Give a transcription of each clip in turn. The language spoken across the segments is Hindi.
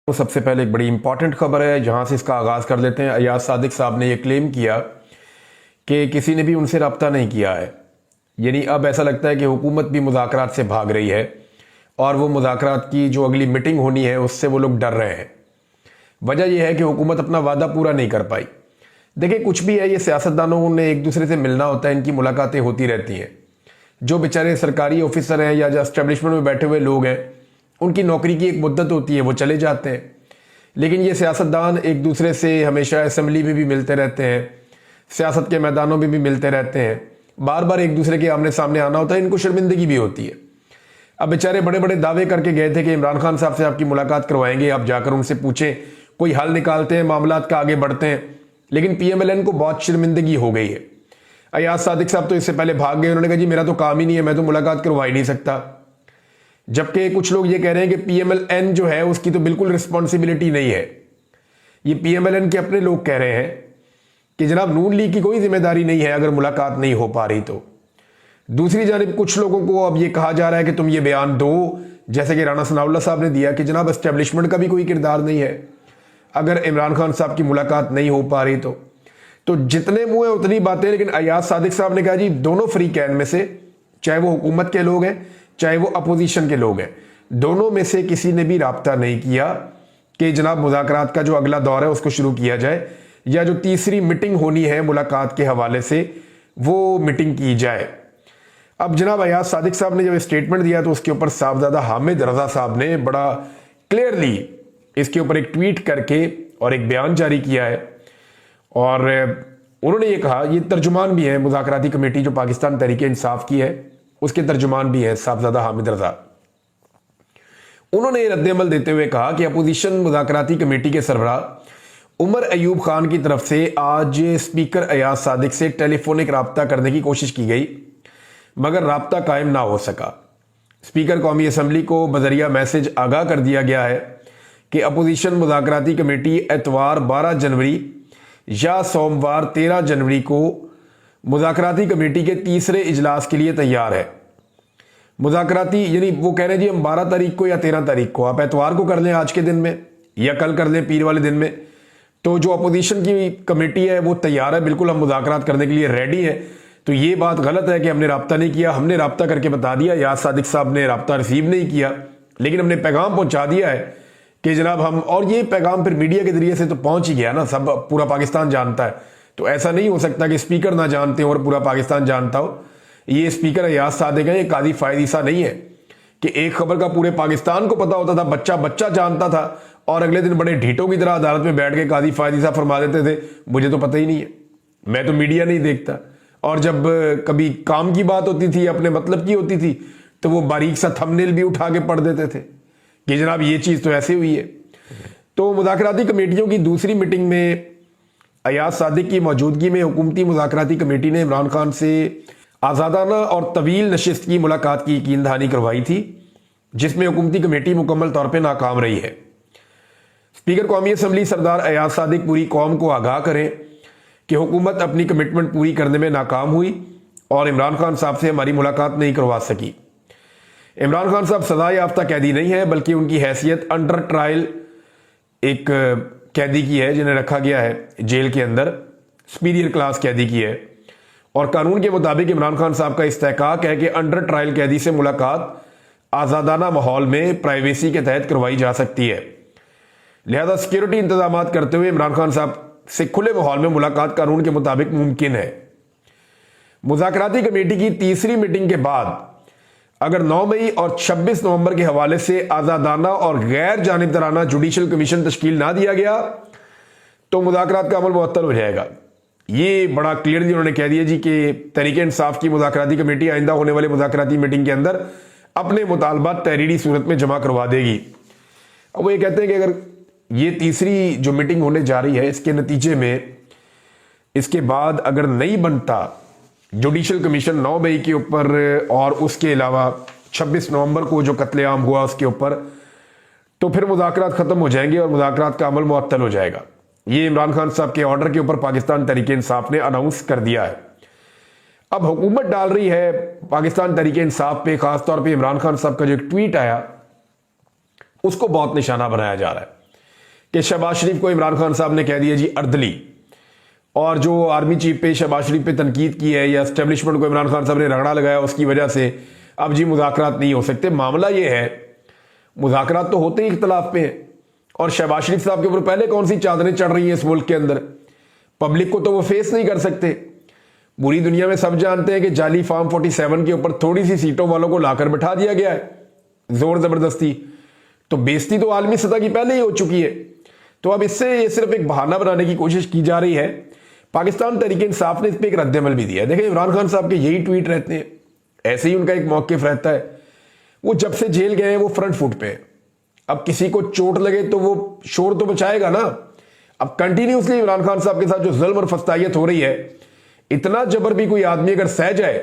तो सबसे पहले एक बड़ी इंपॉर्टेंट खबर है जहां से इसका आगाज कर लेते हैं। अयाज सादिक साहब ने यह क्लेम किया कि किसी ने भी उनसे रब्ता नहीं किया है। यानी अब ऐसा लगता है कि हुकूमत भी मुज़ाकरात से भाग रही है और वो मुज़ाकरात की जो अगली मीटिंग होनी है उससे वो लोग डर रहे हैं। वजह यह है कि हुकूमत अपना वादा पूरा नहीं कर पाई। देखिए, कुछ भी है, ये सियासतदानों ने एक दूसरे से मिलना होता है, इनकी मुलाकातें होती रहती हैं। जो बेचारे सरकारी ऑफिसर हैं या जो एस्टेब्लिशमेंट में बैठे हुए लोग हैं, उनकी नौकरी की एक मुद्दत होती है, वो चले जाते हैं। लेकिन ये सियासतदान एक दूसरे से हमेशा असेंबली में भी मिलते रहते हैं, सियासत के मैदानों में भी मिलते रहते हैं, बार बार एक दूसरे के आमने सामने आना होता है, इनको शर्मिंदगी भी होती है। अब बेचारे बड़े बड़े दावे करके गए थे कि इमरान खान साहब से आपकी मुलाकात करवाएंगे, आप जाकर उनसे पूछें, कोई हल निकालते हैं, मामलात का आगे बढ़ते हैं। लेकिन पीएमएलएन को बहुत शर्मिंदगी हो गई है। अयाज सादिक साहब तो इससे पहले भाग गए, उन्होंने कहा जी मेरा तो काम ही नहीं है, मैं तो मुलाकात करवा ही नहीं सकता। जबकि कुछ लोग ये कह रहे हैं कि पीएमएलएन जो है उसकी तो बिल्कुल रिस्पॉन्सिबिलिटी नहीं है। ये पीएमएलएन के अपने लोग कह रहे हैं कि जनाब नून लीग की कोई जिम्मेदारी नहीं है अगर मुलाकात नहीं हो पा रही तो। दूसरी जानिब कुछ लोगों को अब ये कहा जा रहा है कि तुम ये बयान दो, जैसे कि राणा सनाउल्लाह साहब ने दिया, कि जनाब एस्टेब्लिशमेंट का भी कोई किरदार नहीं है अगर इमरान खान साहब की मुलाकात नहीं हो पा रही तो जितने मुंह है उतनी बातें। लेकिन अयाज सादिक साहब ने कहा जी दोनों फ्री कैन में से, चाहे वो हुकूमत के लोग हैं चाहे वो अपोजिशन के लोग हैं, दोनों में से किसी ने भी राब्ता नहीं किया कि जनाब मुज़ाकरात का जो अगला दौर है उसको शुरू किया जाए, या जो तीसरी मीटिंग होनी है मुलाकात के हवाले से वो मीटिंग की जाए। अब जनाब अयाज सादिक साहब ने जब स्टेटमेंट दिया तो उसके ऊपर साहबजादा हामिद रजा साहब ने बड़ा क्लियरली इसके ऊपर एक ट्वीट करके और एक बयान जारी किया है। और उन्होंने ये कहा, ये तर्जुमान भी है मुज़ाकराती कमेटी जो पाकिस्तान तहरीक इंसाफ की है, उसके तर्जुमान भी है साहबजादा हामिद रजा। उन्होंने रद्द-ए-अमल देते हुए कहा कि अपोजिशन मुज़ाकराती कमेटी के सरबराह उमर अयूब खान की तरफ से आज स्पीकर अयाज सादिक से टेलीफोनिक राब्ता करने की कोशिश की गई, मगर राब्ता कायम ना हो सका। स्पीकर कौमी असम्बली को बजरिया मैसेज आगाह कर दिया गया है कि अपोजिशन मुज़ाकराती कमेटी एतवार 12 जनवरी या सोमवार 13 जनवरी को मुज़ाकराती कमेटी के तीसरे इजलास के लिए तैयार है। मुज़ाकराती यानी वो कह रहे हैं जी हम 12 तारीख को या 13 तारीख को, आप एतवार को कर लें आज के दिन में, या कल कर लें पीर वाले दिन में। तो जो अपोजिशन की कमेटी है वो तैयार है, बिल्कुल हम मुज़ाकरात करने के लिए रेडी है। तो ये बात गलत है कि हमने राब्ता नहीं किया। हमने राब्ता करके बता दिया, अयाज सादिक साहब ने राब्ता रिसीव नहीं किया, लेकिन हमने पैगाम पहुंचा दिया है कि जनाब हम, और ये पैगाम फिर मीडिया के जरिए से तो पहुंच ही गया ना, सब पूरा पाकिस्तान जानता है। तो ऐसा नहीं हो सकता कि स्पीकर ना जानते हो और पूरा पाकिस्तान जानता हो। ये स्पीकर अयाज सादिक है, ये कादी फायद ईसा नहीं है कि एक खबर का पूरे पाकिस्तान को पता होता था, बच्चा बच्चा जानता था, और अगले दिन बड़े ढीठों की तरह अदालत में बैठ के कादी फायद ईसा फरमा देते थे मुझे तो पता ही नहीं है, मैं तो मीडिया नहीं देखता। और जब कभी काम की बात होती थी, अपने मतलब की होती थी, तो वो बारीक सा थंबनेल भी उठा के पढ़ देते थे कि जनाब ये चीज तो ऐसे हुई है। तो मुज़ाकराती कमेटियों की दूसरी मीटिंग में अयाज सादिक की मौजूदगी में हुकूमती मुज़ाकराती कमेटी ने इमरान खान से आज़ादाना और तवील नशिस्त की मुलाकात की यकीन दहानी करवाई थी, जिसमें हुकूमती कमेटी मुकम्मल तौर पर नाकाम रही है। स्पीकर कौमी असम्बली सरदार अयाज सादिक पूरी कौम को आगाह करें कि हुकूमत अपनी कमिटमेंट पूरी करने में नाकाम हुई और इमरान खान साहब से हमारी मुलाकात नहीं करवा सकी। इमरान खान साहब सजा याफ्ता कैदी नहीं है, बल्कि उनकी हैसियत अंडर ट्रायल एक कैदी की है, जिन्हें रखा गया है जेल के अंदर, सुपीरियर क्लास कैदी की है। और कानून के मुताबिक इमरान खान साहब का इस्तेहकाक है कि अंडर ट्रायल कैदी से मुलाकात आज़ादाना माहौल में प्राइवेसी के तहत करवाई जा सकती है। लिहाजा सिक्योरिटी इंतजाम करते हुए इमरान खान साहब से खुले माहौल में मुलाकात कानून के मुताबिक मुमकिन है। मुज़ाकराती कमेटी की तीसरी मीटिंग के बाद अगर 9 मई और 26 नवंबर के हवाले से आज़ादाना और गैर जानिबदाराना जुडिशल कमीशन तश्कील ना दिया गया तो मुज़ाकरात का अमल मुअत्तल हो जाएगा। ये बड़ा क्लियरली उन्होंने कह दिया जी कि तहरीक इंसाफ की मुज़ाकराती कमेटी आइंदा होने वाले मुज़ाकराती मीटिंग के अंदर अपने मुतालबात तहरीरी सूरत में जमा करवा देगी। अब वो ये कहते हैं कि अगर ये तीसरी जो मीटिंग होने जा रही है, इसके नतीजे में इसके बाद अगर नहीं बनता जुडिशल कमीशन 9 मई के ऊपर और उसके अलावा 26 नवंबर को जो कत्लेआम हुआ उसके ऊपर, तो फिर मुज़ाकरात खत्म हो जाएंगे और मुज़ाकरात का अमल मुअत्तल हो जाएगा। ये इमरान खान साहब के ऑर्डर के ऊपर पाकिस्तान तहरीक इंसाफ ने अनाउंस कर दिया है। अब हुकूमत डाल रही है पाकिस्तान तहरीक इंसाफ पे, खासतौर पे इमरान खान साहब का जो एक ट्वीट आया उसको बहुत निशाना बनाया जा रहा है कि शहबाज शरीफ को इमरान खान साहब ने कह दिया जी अर्दली, और जो आर्मी चीफ पे शहबाज शरीफ पे तनकीद की है या एस्टेब्लिशमेंट को इमरान खान साहब ने रगड़ा लगाया, उसकी वजह से अब जी मुज़ाकरात नहीं हो सकते। मामला ये है, मुज़ाकरात तो होते ही इख्तलाफ पे हैं, और शहबाज शरीफ साहब के ऊपर पहले कौन सी चादरें चढ़ रही हैं इस मुल्क के अंदर, पब्लिक को तो वो फेस नहीं कर सकते। पूरी दुनिया में सब जानते हैं कि जाली फार्म 47 के ऊपर थोड़ी सी सीटों वालों को लाकर बिठा दिया गया है जोर जबरदस्ती, तो बेइज्जती तो आलमी सतह की पहले ही हो चुकी है। तो अब इससे ये सिर्फ एक बहाना बनाने की कोशिश की जा रही है। पाकिस्तान तहरीक इंसाफ ने इस पर एक रद्दमल भी दिया है। देखिए, इमरान खान साहब के यही ट्वीट रहते हैं, ऐसे ही उनका एक मौक़िफ़ रहता है। वो जब से जेल गए हैं वो फ्रंट फुट पे है। अब किसी को चोट लगे तो वो शोर तो बचाएगा ना। अब कंटिन्यूसली इमरान खान साहब के साथ जो जुल्म और फस्तायत हो रही है, इतना जबर भी कोई आदमी अगर सह जाए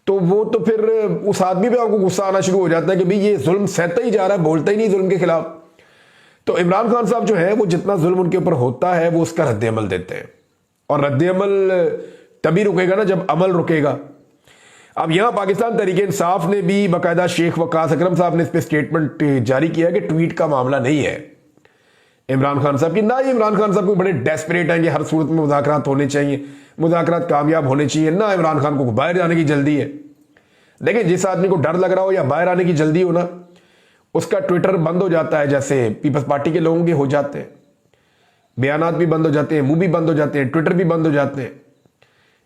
तो वो तो फिर उस आदमी पे आपको गुस्सा आना शुरू हो जाता है कि भाई ये जुल्म सहता ही जा रहा है, बोलता ही नहीं जुल्म के खिलाफ। तो इमरान खान साहब जो है वो जितना जुल्म उनके ऊपर होता है वो उसका रद्द-ए-अमल देते हैं, और रद्द-ए-अमल तभी रुकेगा ना जब अमल रुकेगा। अब यहां पाकिस्तान तहरीक इंसाफ ने भी बाकायदा शेख वकास अकरम साहब ने इस पर स्टेटमेंट जारी किया कि ट्वीट का मामला नहीं है इमरान खान साहब की, ना ही इमरान खान साहब को बड़े डेस्परेट हैं कि हर सूरत में मुज़ाकरात होने चाहिए, मुज़ाकरात कामयाब होने चाहिए, ना इमरान खान को बाहर जाने की जल्दी है। देखिए, जिस आदमी को डर लग रहा हो या बाहर आने की जल्दी हो ना, उसका ट्विटर बंद हो जाता है, जैसे पीपल्स पार्टी के लोगों के हो जाते हैं, बयानात भी बंद हो जाते हैं, मुंह भी बंद हो जाते हैं, ट्विटर भी बंद हो जाते हैं।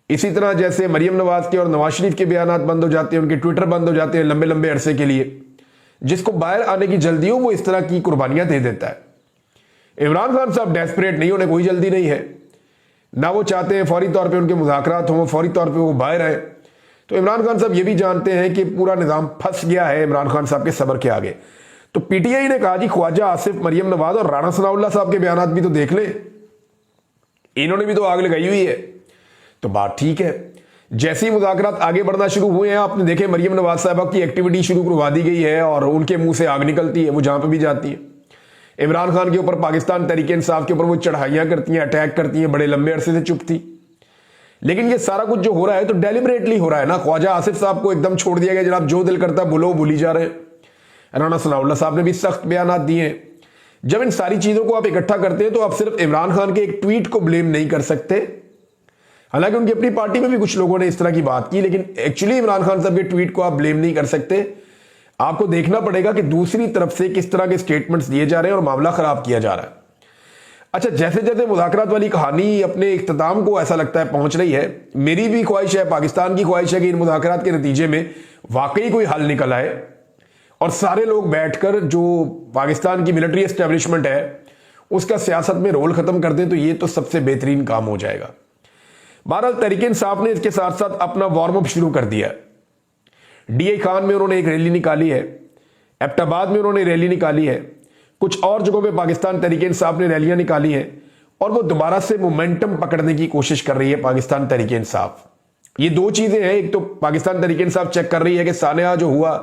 इसी तरह जैसे मरियम नवाज के और नवाज शरीफ के बयानात बंद हो जाते हैं, उनके ट्विटर बंद हो जाते हैं लंबे लंबे अरसे के लिए। जिसको बाहर आने की जल्दी हो वो इस तरह की कुर्बानियां दे देता है। इमरान खान साहब डेस्परेट नहीं, उन्हें कोई जल्दी नहीं है, ना वो चाहते हैं फौरी तौर पे उनके मुज़ाकरात हों, फौरी तौर पे वो बाहर आए। तो इमरान खान साहब ये भी जानते हैं कि पूरा निज़ाम फंस गया है इमरान खान साहब के सब्र के आगे। तो पीटीआई ने कहा जी ख्वाजा आसिफ, मरियम नवाज और राणा सनाउल्लाह साहब के बयानात भी तो देख लें, इन्होंने भी तो आग लगाई हुई है। तो बात ठीक है, जैसे ही मुज़ाकरात आगे बढ़ना शुरू हुए हैं, आपने देखे मरियम नवाज साहबा की एक्टिविटी शुरू करवा दी गई है और उनके मुंह से आग निकलती है, वो जहां पर भी जाती है। इमरान खान के ऊपर, पाकिस्तान तहरीक इंसाफ के ऊपर वो चढ़ाइयां करती हैं, अटैक करती हैं, बड़े लंबे अरसे से चुप थी। लेकिन ये सारा कुछ जो हो रहा है तो डेलिबरेटली हो रहा है ना। ख्वाजा आसिफ साहब को एकदम छोड़ दिया गया, जनाब जो दिल करता है बोलो, भूली जा रहे हैं। राणा सनाउल्लाह साहब ने भी सख्त बयान दिए हैं। जब इन सारी चीजों को आप इकट्ठा करते हैं तो आप सिर्फ इमरान खान के एक ट्वीट को ब्लेम नहीं कर सकते। हालांकि उनकी अपनी पार्टी में भी कुछ लोगों ने इस तरह की बात की, लेकिन एक्चुअली इमरान खान साहब के ट्वीट को आप ब्लेम नहीं कर सकते। आपको देखना पड़ेगा कि दूसरी तरफ से किस तरह के स्टेटमेंट्स दिए जा रहे हैं और मामला खराब किया जा रहा है। अच्छा, जैसे जैसे मुज़ाकरात वाली कहानी अपने इख्तिताम को ऐसा लगता है पहुंच रही है, मेरी भी ख्वाहिश है, पाकिस्तान की ख्वाहिश है कि इन मुज़ाकरात के नतीजे में वाकई कोई हल निकल आए और सारे लोग बैठकर जो पाकिस्तान की मिलिट्री एस्टेब्लिशमेंट है उसका सियासत में रोल खत्म कर दें, तो ये तो सबसे बेहतरीन काम हो जाएगा। बहरहाल तहरीक इंसाफ ने इसके साथ साथ अपना वार्म अप शुरू कर दिया है। डीआई खान में उन्होंने एक रैली निकाली है, एबटाबाद में उन्होंने रैली निकाली है, कुछ और जगहों पे पाकिस्तान तहरीक इंसाफ ने रैलियां निकाली हैं, और वो दोबारा से मोमेंटम पकड़ने की कोशिश कर रही है पाकिस्तान तहरीक इंसाफ। ये दो चीजें हैं, एक तो पाकिस्तान तहरीक इंसाफ चेक कर रही है कि सानेहा जो हुआ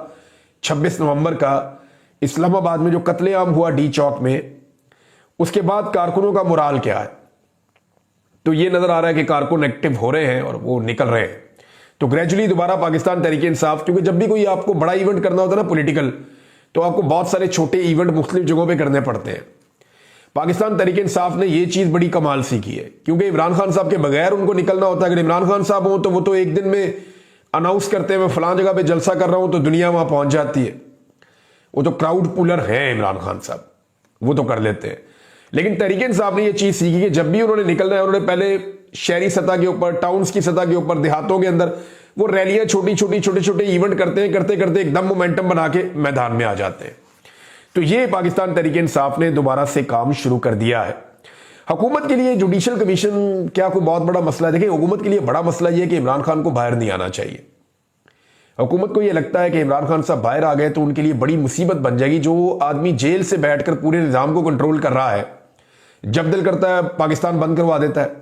26 नवंबर का इस्लामाबाद में जो कत्लेआम हुआ डी चौक में, उसके बाद कारकुनों का मोराल क्या है। तो ये नजर आ रहा है कि कारकुन एक्टिव हो रहे हैं और वो निकल रहे हैं। तो ग्रेजुअली दोबारा पाकिस्तान तहरीक इंसाफ, क्योंकि जब भी कोई आपको बड़ा इवेंट करना होता है ना पॉलिटिकल, तो आपको बहुत सारे छोटे इवेंट मुख्तलिफ जगहों पे करने पड़ते हैं। पाकिस्तान तहरीक इंसाफ ने ये चीज बड़ी कमाल सीखी है, क्योंकि इमरान खान साहब के बगैर उनको निकलना होता है। अगर इमरान खान साहब हो तो वो तो एक दिन में अनाउंस करते हैं मैं फलां जगह पे जलसा कर रहा हूं, तो दुनिया वहां पहुंच जाती है। वो तो क्राउड पुलर है इमरान खान साहब, वो तो कर लेते हैं। लेकिन तहरीक इंसाफ ने यह चीज सीखी कि जब भी उन्होंने निकलना है, उन्होंने पहले शहरी सतह के ऊपर, टाउन्स की सतह के ऊपर, देहातों के अंदर वो रैलियां छोटी छोटी छोटे छोटे इवेंट करते हैं, करते करते एकदम मोमेंटम बना के मैदान में आ जाते हैं। तो ये पाकिस्तान तहरीक इंसाफ ने दोबारा से काम शुरू कर दिया है। हुकूमत के लिए जुडिशल कमीशन क्या कोई बहुत बड़ा मसला है? देखिए, हुकूमत के लिए बड़ा मसला यह है कि इमरान खान को बाहर नहीं आना चाहिए। हुकूमत को यह लगता है कि इमरान खान साहब बाहर आ गए तो उनके लिए बड़ी मुसीबत बन जाएगी। जो आदमी जेल से बैठकर पूरे निजाम को कंट्रोल कर रहा है, जब दिल करता है पाकिस्तान बंद करवा देता है।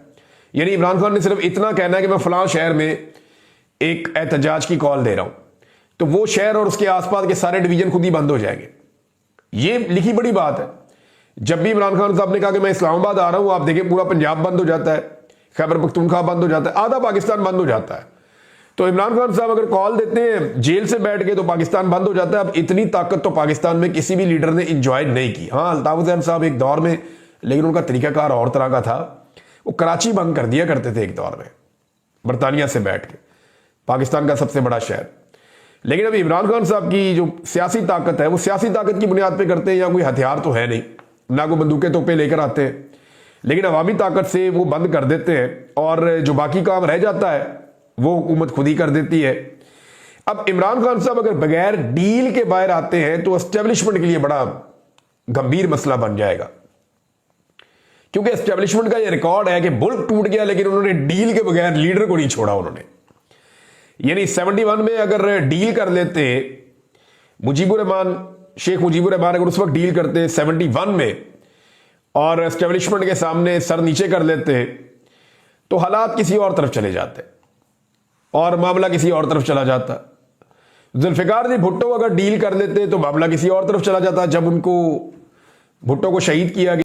यानी इमरान खान ने सिर्फ इतना कहना है कि मैं फलां शहर में एक एहतजाज की कॉल दे रहा हूं, तो वो शहर और उसके आसपास के सारे डिवीजन खुद ही बंद हो जाएंगे। ये लिखी बड़ी बात है। जब भी इमरान खान साहब ने कहा कि मैं इस्लामाबाद आ रहा हूं, आप देखिए पूरा पंजाब बंद हो जाता है, खैबर पख्तूनख्वा बंद हो जाता है, आधा पाकिस्तान बंद हो जाता है। तो इमरान खान साहब अगर कॉल देते हैं जेल से बैठ के तो पाकिस्तान बंद हो जाता है। अब इतनी ताकत तो पाकिस्तान में किसी भी लीडर ने इंजॉय नहीं की। हाँ, अल्ताफ हुसैन साहब एक दौर में, लेकिन उनका तरीकाकार और तरह का था। वो कराची बंद कर दिया करते थे एक दौर में, बरतानिया से बैठ के, पाकिस्तान का सबसे बड़ा शहर। लेकिन अभी इमरान खान साहब की जो सियासी ताकत है वो सियासी ताकत की बुनियाद पे करते हैं, या कोई हथियार तो है नहीं, ना कोई बंदूकें तोपे लेकर आते हैं, लेकिन अवामी ताकत से वो बंद कर देते हैं और जो बाकी काम रह जाता है वो हुकूमत खुद ही कर देती है। अब इमरान खान साहब अगर बगैर डील के बाहर आते हैं तो एस्टेब्लिशमेंट के लिए बड़ा गंभीर मसला बन जाएगा, क्योंकि एस्टेब्लिशमेंट का ये रिकॉर्ड है कि मुल्क टूट गया लेकिन उन्होंने डील के बगैर लीडर को नहीं छोड़ा उन्होंने। यानी 71 में अगर डील कर लेते शेख मुजीबुर रहमान अगर उस वक्त डील करते 71 में और एस्टेब्लिशमेंट के सामने सर नीचे कर लेते तो हालात किसी और तरफ चले जाते और मामला किसी और तरफ चला जाता। जुल्फिकार जी भुट्टो अगर डील कर लेते तो मामला किसी और तरफ चला जाता। जब उनको भुट्टो को शहीद किया गया